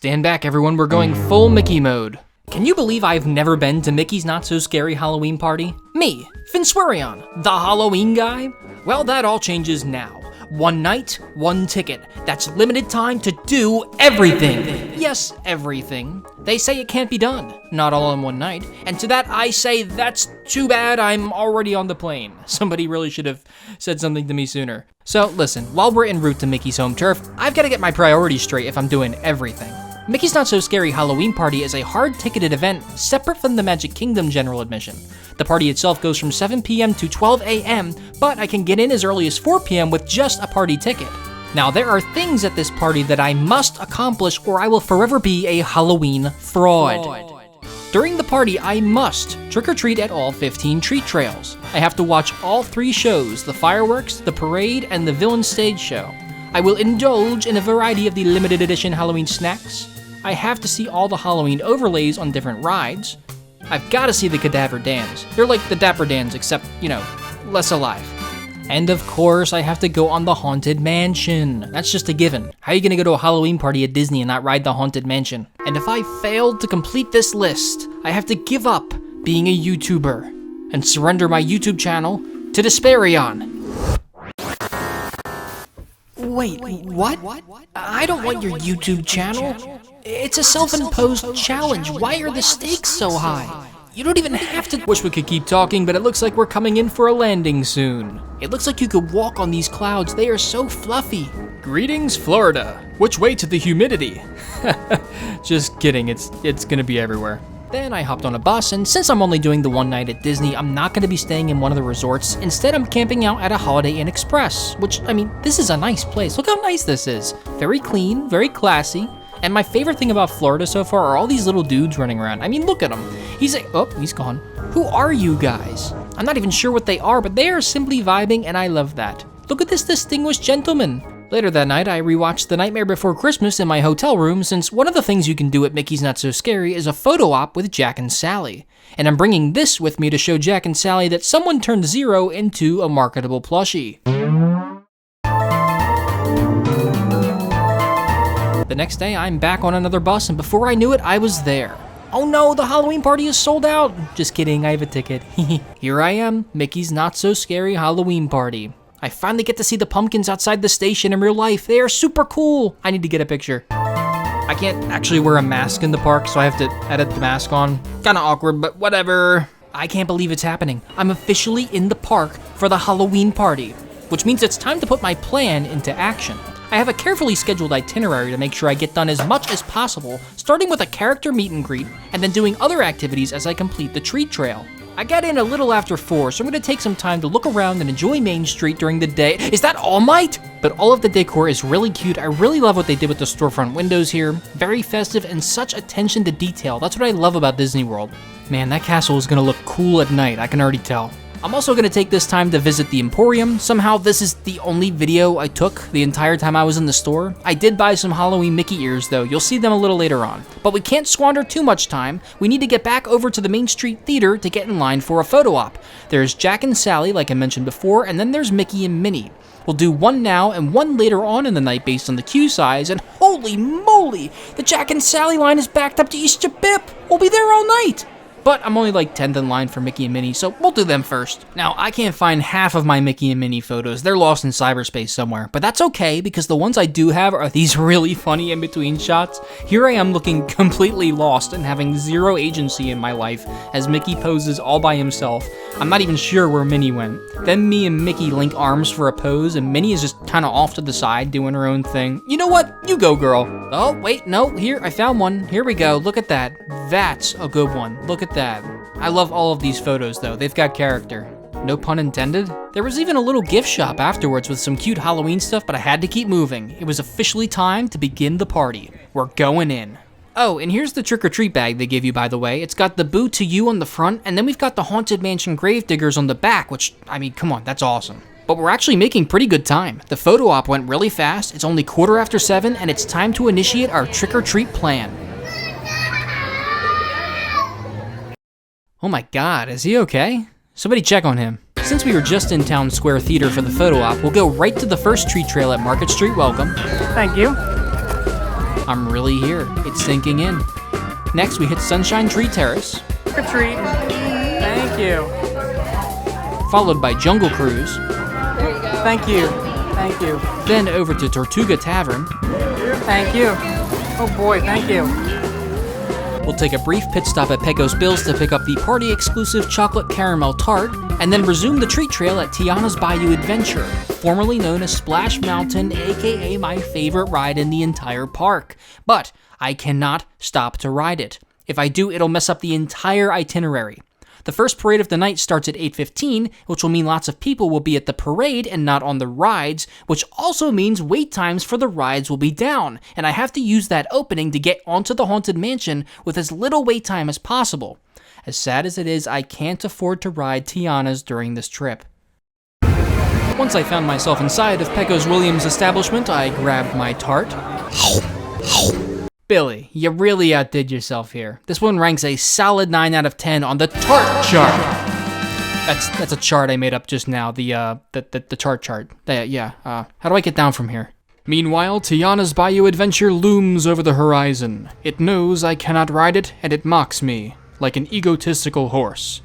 Stand back, everyone, we're going full Mickey mode. Can you believe I've never been to Mickey's Not So Scary Halloween Party? Me, Finswerion, the Halloween guy? Well, that all changes now. One night, one ticket. That's limited time to do everything. Yes, everything. They say it can't be done. Not all in one night. And to that I say, that's too bad, I'm already on the plane. Somebody really should have said something to me sooner. So listen, while we're en route to Mickey's home turf, I've got to get my priorities straight if I'm doing everything. Mickey's Not So Scary Halloween Party is a hard-ticketed event separate from the Magic Kingdom general admission. The party itself goes from 7 p.m. to 12 a.m., but I can get in as early as 4 p.m. with just a party ticket. Now, there are things at this party that I must accomplish or I will forever be a Halloween fraud. During the party, I must trick-or-treat at all 15 treat trails. I have to watch all 3 shows, the fireworks, the parade, and the villain stage show. I will indulge in a variety of the limited edition Halloween snacks. I have to see all the Halloween overlays on different rides. I've got to see the Cadaver Dans. They're like the Dapper Dans, except, you know, less alive. And of course, I have to go on the Haunted Mansion. That's just a given. How are you gonna go to a Halloween party at Disney and not ride the Haunted Mansion? And if I failed to complete this list, I have to give up being a YouTuber and surrender my YouTube channel to Desperion. Wait, what? I don't want your YouTube channel. It's a self-imposed challenge. Why are the stakes so high? You don't even have to. Wish we could keep talking, but it looks like we're coming in for a landing soon. It looks like you could walk on these clouds. They are so fluffy. Greetings, Florida. Which way to the humidity? Just kidding, it's gonna be everywhere. Then I hopped on a bus, and since I'm only doing the one night at Disney, I'm not gonna be staying in one of the resorts. Instead, I'm camping out at a Holiday Inn Express, which, I mean, this is a nice place. Look how nice this is. Very clean, very classy. And my favorite thing about Florida so far are all these little dudes running around. I mean, look at him. He's like, oh, he's gone. Who are you guys? I'm not even sure what they are, but they are simply vibing, and I love that. Look at this distinguished gentleman. Later that night, I rewatched The Nightmare Before Christmas in my hotel room, since one of the things you can do at Mickey's Not So Scary is a photo op with Jack and Sally. And I'm bringing this with me to show Jack and Sally that someone turned Zero into a marketable plushie. The next day, I'm back on another bus, and before I knew it, I was there. Oh no, the Halloween party is sold out. Just kidding, I have a ticket. Here I am, Mickey's Not So Scary Halloween Party. I finally get to see the pumpkins outside the station in real life. They are super cool. I need to get a picture. I can't actually wear a mask in the park, so I have to edit the mask on. Kinda awkward, but whatever. I can't believe it's happening. I'm officially in the park for the Halloween party, which means it's time to put my plan into action. I have a carefully scheduled itinerary to make sure I get done as much as possible, starting with a character meet and greet, and then doing other activities as I complete the treat trail. I got in a little after 4, so I'm gonna take some time to look around and enjoy Mainstreet during the day. Is that All Might? But all of the decor is really cute. I really love what they did with the storefront windows here. Very festive and such attention to detail. That's what I love about Disney World. Man, that castle is gonna look cool at night, I can already tell. I'm also gonna take this time to visit the Emporium. Somehow this is the only video I took the entire time I was in the store. I did buy some Halloween Mickey ears though, you'll see them a little later on. But we can't squander too much time. We need to get back over to the Mainstreet Theater to get in line for a photo op. There's Jack and Sally, like I mentioned before, and then there's Mickey and Minnie. We'll do one now and one later on in the night based on the queue size, and holy moly, the Jack and Sally line is backed up to Easter Bip. We'll be there all night. But I'm only like 10th in line for Mickey and Minnie, so we'll do them first. Now, I can't find half of my Mickey and Minnie photos. They're lost in cyberspace somewhere. But that's okay, because the ones I do have are these really funny in-between shots. Here I am looking completely lost and having zero agency in my life as Mickey poses all by himself. I'm not even sure where Minnie went. Then me and Mickey link arms for a pose, and Minnie is just kind of off to the side doing her own thing. You know what? You go, girl. Oh, wait, no, here, I found one. Here we go, look at that. That's a good one. Look at that. I love all of these photos though, they've got character. No pun intended. There was even a little gift shop afterwards with some cute Halloween stuff, but I had to keep moving. It was officially time to begin the party. We're going in. Oh, and here's the trick-or-treat bag they give you, by the way. It's got the Boo to You on the front, and then we've got the Haunted Mansion Gravediggers on the back, which, I mean, come on, that's awesome. But we're actually making pretty good time. The photo op went really fast, it's only 7:15, and it's time to initiate our trick-or-treat plan. Oh my god, is he okay? Somebody check on him. Since we were just in Town Square Theater for the photo op, we'll go right to the first treat trail at Market Street Welcome. Thank you. I'm really here. It's sinking in. Next, we hit Sunshine Tree Terrace. Trick or treat. Thank you. Followed by Jungle Cruise. There you go. Thank you. Thank you. Then over to Tortuga Tavern. Thank you. Oh boy, thank you. We'll take a brief pit stop at Pecos Bill's to pick up the party-exclusive chocolate caramel tart, and then resume the treat trail at Tiana's Bayou Adventure, formerly known as Splash Mountain, aka my favorite ride in the entire park. But I cannot stop to ride it. If I do, it'll mess up the entire itinerary. The first parade of the night starts at 8:15, which will mean lots of people will be at the parade and not on the rides, which also means wait times for the rides will be down, and I have to use that opening to get onto the Haunted Mansion with as little wait time as possible. As sad as it is, I can't afford to ride Tiana's during this trip. Once I found myself inside of Pecos Williams' establishment, I grabbed my tart. Billy, you really outdid yourself here. This one ranks a solid 9 out of 10 on the Tart chart. That's a chart I made up just now, the Tart chart. How do I get down from here? Meanwhile, Tiana's Bayou Adventure looms over the horizon. It knows I cannot ride it, and it mocks me, like an egotistical horse.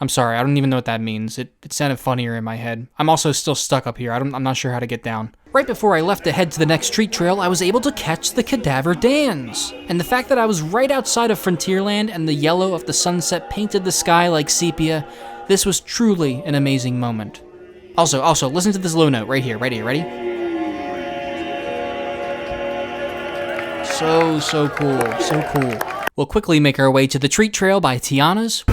I'm sorry, I don't even know what that means. It sounded funnier in my head. I'm also still stuck up here. I'm not sure how to get down. Right before I left to head to the next treat trail, I was able to catch the Cadaver Dans. And the fact that I was right outside of Frontierland and the yellow of the sunset painted the sky like sepia, this was truly an amazing moment. Also, listen to this low note right here. Ready? So cool. We'll quickly make our way to the treat trail by Tiana's,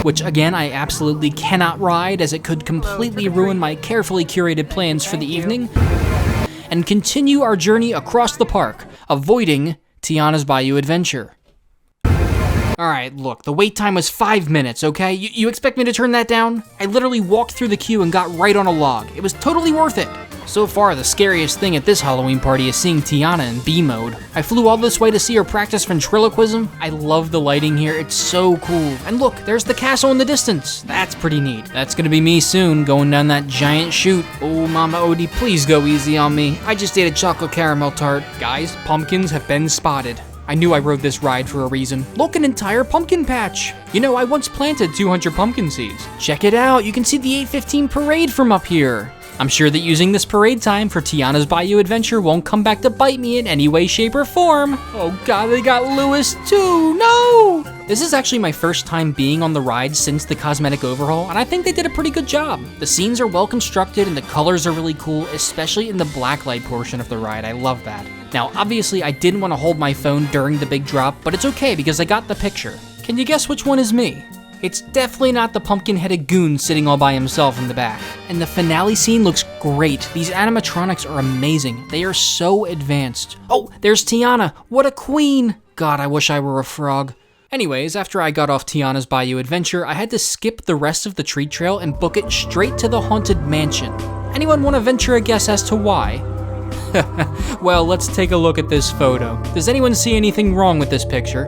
which again I absolutely cannot ride as it could completely ruin my carefully curated plans for the evening, and continue our journey across the park, avoiding Tiana's Bayou Adventure. Alright, look, the wait time was 5 minutes, okay? You expect me to turn that down? I literally walked through the queue and got right on a log. It was totally worth it. So far, the scariest thing at this Halloween party is seeing Tiana in B mode. I flew all this way to see her practice ventriloquism. I love the lighting here, it's so cool. And look, there's the castle in the distance. That's pretty neat. That's gonna be me soon, going down that giant chute. Oh, Mama Odie, please go easy on me. I just ate a chocolate caramel tart. Guys, pumpkins have been spotted. I knew I rode this ride for a reason. Look, an entire pumpkin patch. You know, I once planted 200 pumpkin seeds. Check it out, you can see the 8:15 parade from up here. I'm sure that using this parade time for Tiana's Bayou Adventure won't come back to bite me in any way, shape, or form. Oh god, they got Lewis too, no! This is actually my first time being on the ride since the cosmetic overhaul, and I think they did a pretty good job. The scenes are well constructed and the colors are really cool, especially in the blacklight portion of the ride. I love that. Now, obviously, I didn't want to hold my phone during the big drop, but it's okay because I got the picture. Can you guess which one is me? It's definitely not the pumpkin-headed goon sitting all by himself in the back. And the finale scene looks great. These animatronics are amazing. They are so advanced. Oh, there's Tiana. What a queen. God, I wish I were a frog. Anyways, after I got off Tiana's Bayou Adventure, I had to skip the rest of the treat trail and book it straight to the Haunted Mansion. Anyone want to venture a guess as to why? Well, let's take a look at this photo. Does anyone see anything wrong with this picture?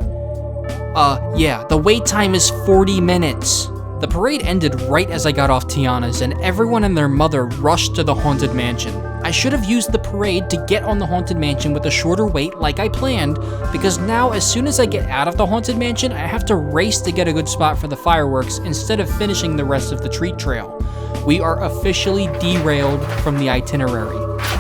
Yeah, the wait time is 40 minutes. The parade ended right as I got off Tiana's, and everyone and their mother rushed to the Haunted Mansion. I should have used the parade to get on the Haunted Mansion with a shorter wait like I planned, because now as soon as I get out of the Haunted Mansion, I have to race to get a good spot for the fireworks instead of finishing the rest of the treat trail. We are officially derailed from the itinerary,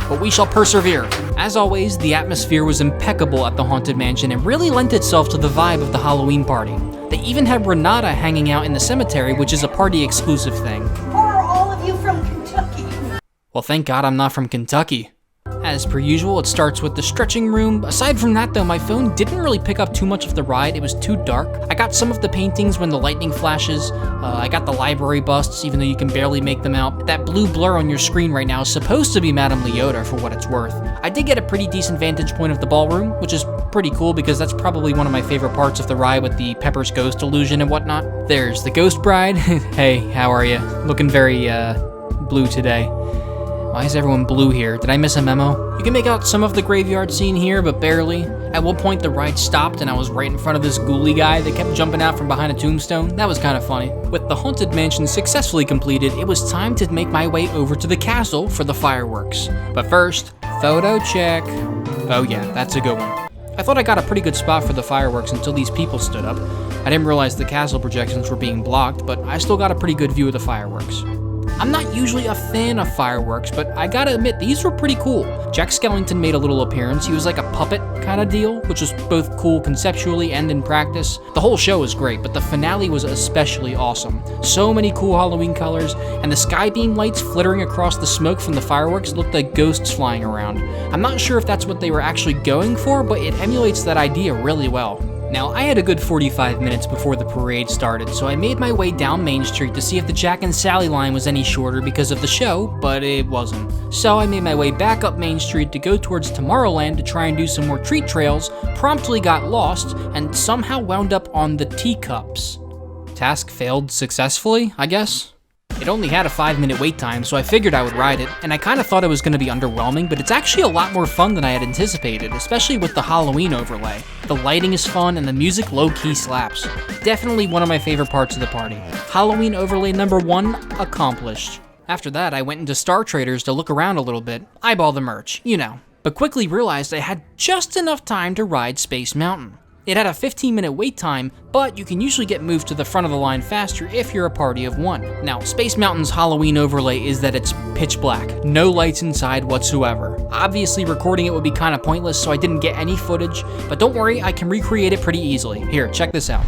but we shall persevere. As always, the atmosphere was impeccable at the Haunted Mansion and really lent itself to the vibe of the Halloween party. They even had Renata hanging out in the cemetery, which is a party-exclusive thing. Or are all of you from Kentucky? Well, thank God I'm not from Kentucky. As per usual, it starts with the stretching room. Aside from that though, my phone didn't really pick up too much of the ride. It was too dark. I got some of the paintings when the lightning flashes. I got the library busts, even though you can barely make them out. That blue blur on your screen right now is supposed to be Madame Leota for what it's worth. I did get a pretty decent vantage point of the ballroom, which is pretty cool because that's probably one of my favorite parts of the ride with the Pepper's ghost illusion and whatnot. There's the ghost bride. Hey, how are you? Looking very, blue today. Why is everyone blue here? Did I miss a memo? You can make out some of the graveyard scene here, but barely. At one point, the ride stopped and I was right in front of this ghoulie guy that kept jumping out from behind a tombstone. That was kind of funny. With the Haunted Mansion successfully completed, it was time to make my way over to the castle for the fireworks. But first, photo check. Oh yeah, that's a good one. I thought I got a pretty good spot for the fireworks until these people stood up. I didn't realize the castle projections were being blocked, but I still got a pretty good view of the fireworks. I'm not usually a fan of fireworks, but I gotta admit, these were pretty cool. Jack Skellington made a little appearance. He was like a puppet kind of deal, which was both cool conceptually and in practice. The whole show was great, but the finale was especially awesome. So many cool Halloween colors, and the sky beam lights flittering across the smoke from the fireworks looked like ghosts flying around. I'm not sure if that's what they were actually going for, but it emulates that idea really well. Now, I had a good 45 minutes before the parade started, so I made my way down Main Street to see if the Jack and Sally line was any shorter because of the show, but it wasn't. So I made my way back up Main Street to go towards Tomorrowland to try and do some more treat trails, promptly got lost, and somehow wound up on the teacups. Task failed successfully, I guess? It only had a 5-minute wait time, so I figured I would ride it, and I kind of thought it was going to be underwhelming, but it's actually a lot more fun than I had anticipated, especially with the Halloween overlay. The lighting is fun, and the music low-key slaps. Definitely one of my favorite parts of the party. Halloween overlay number 1 accomplished. After that, I went into Star Traders to look around a little bit, eyeball the merch, you know, but quickly realized I had just enough time to ride Space Mountain. It had a 15-minute wait time, but you can usually get moved to the front of the line faster if you're a party of 1. Now, Space Mountain's Halloween overlay is that it's pitch black, no lights inside whatsoever. Obviously, recording it would be kind of pointless, so I didn't get any footage, but don't worry, I can recreate it pretty easily. Here, check this out.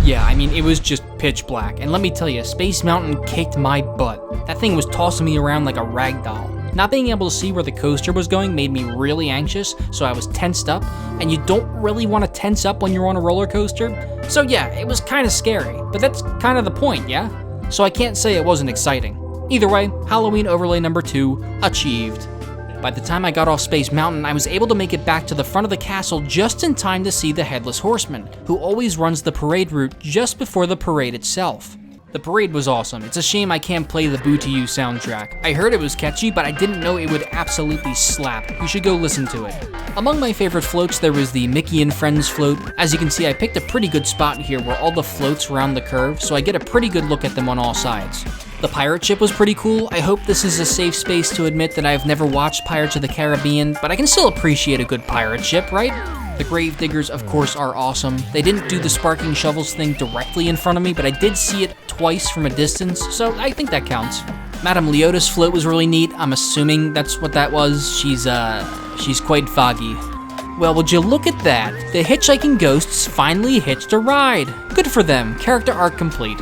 Yeah, I mean, it was just pitch black, and let me tell you, Space Mountain kicked my butt. That thing was tossing me around like a rag doll. Not being able to see where the coaster was going made me really anxious, so I was tensed up, and you don't really want to tense up when you're on a roller coaster. So yeah, it was kind of scary, but that's kind of the point, yeah? So I can't say it wasn't exciting. Either way, Halloween overlay number 2 achieved. By the time I got off Space Mountain, I was able to make it back to the front of the castle just in time to see the Headless Horseman, who always runs the parade route just before the parade itself. The parade was awesome. It's a shame I can't play the Boo to You soundtrack. I heard it was catchy, but I didn't know it would absolutely slap. You should go listen to it. Among my favorite floats, there was the Mickey and Friends float. As you can see, I picked a pretty good spot here where all the floats round the curve, so I get a pretty good look at them on all sides. The pirate ship was pretty cool. I hope this is a safe space to admit that I've never watched Pirates of the Caribbean, but I can still appreciate a good pirate ship, right? The grave diggers, of course, are awesome. They didn't do the sparking shovels thing directly in front of me, but I did see it twice from a distance, so I think that counts. Madame Leota's float was really neat. I'm assuming that's what that was. She's quite foggy. Well, would you look at that? The hitchhiking ghosts finally hitched a ride. Good for them. Character arc complete.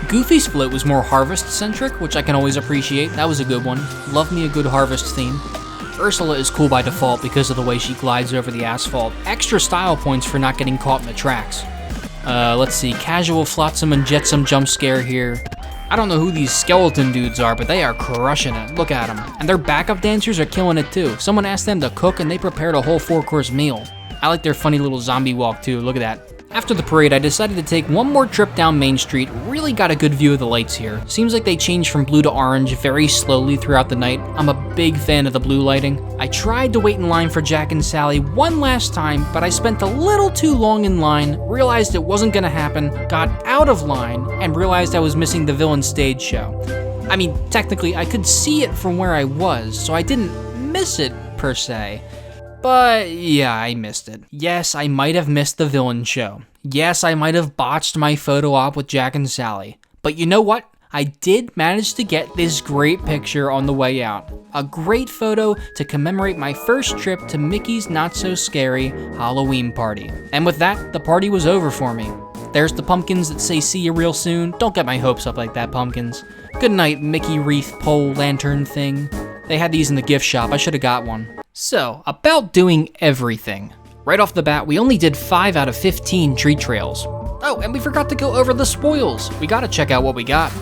Goofy's float was more harvest-centric, which I can always appreciate. That was a good one. Love me a good harvest theme. Ursula is cool by default because of the way she glides over the asphalt. Extra style points for not getting caught in the tracks. Let's see, casual flotsam and jetsam jump scare here. I don't know who these skeleton dudes are, but they are crushing it. Look at them. And their backup dancers are killing it too. Someone asked them to cook and they prepared a whole 4-course meal. I like their funny little zombie walk too, look at that. After the parade, I decided to take one more trip down Main Street. Really got a good view of the lights here. Seems like they change from blue to orange very slowly throughout the night. I'm a big fan of the blue lighting. I tried to wait in line for Jack and Sally one last time, but I spent a little too long in line, realized it wasn't gonna happen, got out of line, and realized I was missing the villain stage show. I mean, technically, I could see it from where I was, so I didn't miss it, per se. But yeah, I missed it. Yes, I might have missed the villain show. Yes, I might have botched my photo op with Jack and Sally. But you know what? I did manage to get this great picture on the way out. A great photo to commemorate my first trip to Mickey's Not So Scary Halloween party. And with that, the party was over for me. There's the pumpkins that say see you real soon. Don't get my hopes up like that, pumpkins. Good night, Mickey wreath pole lantern thing. They had these in the gift shop. I should have got one. So, about doing everything. Right off the bat, we only did 5 out of 15 treat trails. Oh, and we forgot to go over the spoils. We gotta check out what we got.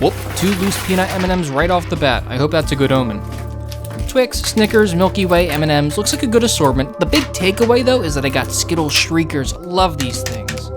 Whoop, 2 loose peanut M&Ms right off the bat. I hope that's a good omen. Twix, Snickers, Milky Way, M&Ms. Looks like a good assortment. The big takeaway, though, is that I got Skittles Shriekers. Love these things.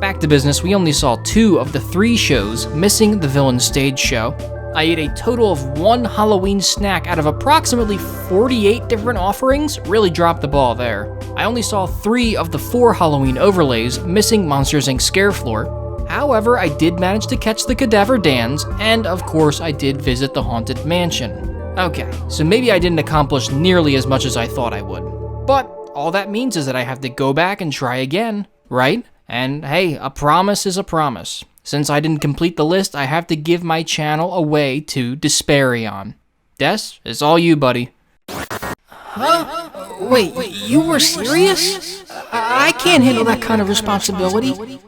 Back to business, we only saw 2 of the 3 shows, missing the villain stage show. I ate a total of 1 Halloween snack out of approximately 48 different offerings. Really dropped the ball there. I only saw 3 of the 4 Halloween overlays, missing Monsters Inc. Scare Floor. However, I did manage to catch the Cadaver Dans, and of course I did visit the Haunted Mansion. Okay, so maybe I didn't accomplish nearly as much as I thought I would. But all that means is that I have to go back and try again, right? And hey, a promise is a promise. Since I didn't complete the list, I have to give my channel away to Desperion. Des, it's all you, buddy. Huh? Wait, you were serious? I can't handle that kind of responsibility.